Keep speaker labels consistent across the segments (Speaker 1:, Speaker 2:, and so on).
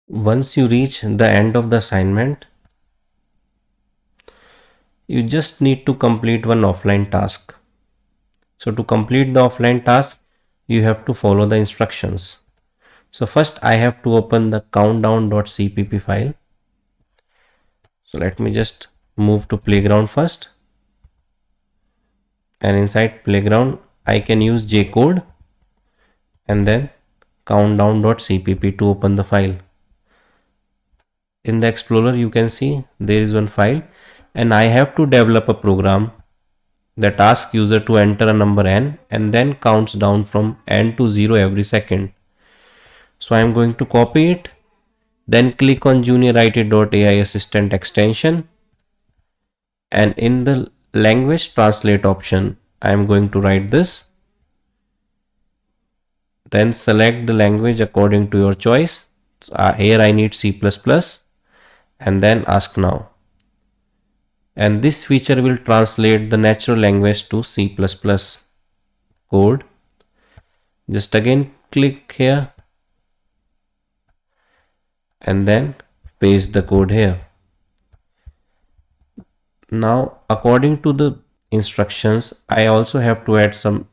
Speaker 1: Once you reach the end of the assignment, you just need to complete one offline task. So to complete the offline task, you have to follow the instructions. So first I have to open the countdown.cpp file. So let me just move to playground first. And inside playground, I can use J-code and then countdown.cpp to open the file. In the Explorer, you can see there is one file, and I have to develop a program that asks user to enter a number n and then counts down from n to 0 every second. So I am going to copy it, then click on JuniorIT.AI Assistant extension, and in the language translate option, I am going to write this. Then select the language according to your choice. Here I need C++, and then ask now. And this feature will translate the natural language to C++ code. Just again click here and then paste the code here. Now according to the instructions, I also have to add some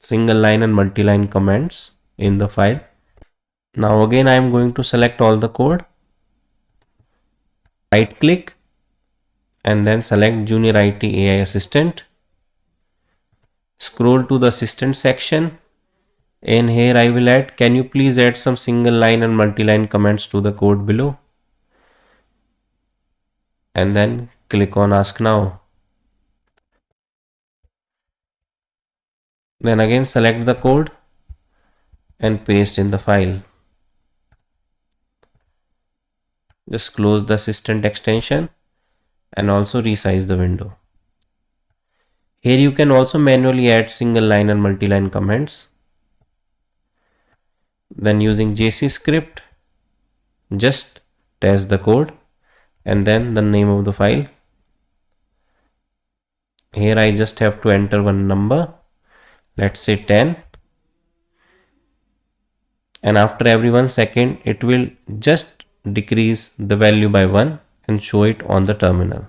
Speaker 1: single line and multi-line comments in the file. Now again I am going to select all the code, right click and then select JuniorIT.AI Assistant. Scroll to the assistant section. In here I will add, can you please add some single line and multi-line comments to the code below? And then click on ask now. Then again select the code and paste in the file. Just close the assistant extension and also resize the window. Here you can also manually add single line and multi-line comments. Then using JC script, just test the code and then the name of the file. Here I just have to enter one number, let's say 10. And after every 1 second, it will just decrease the value by 1 and show it on the terminal.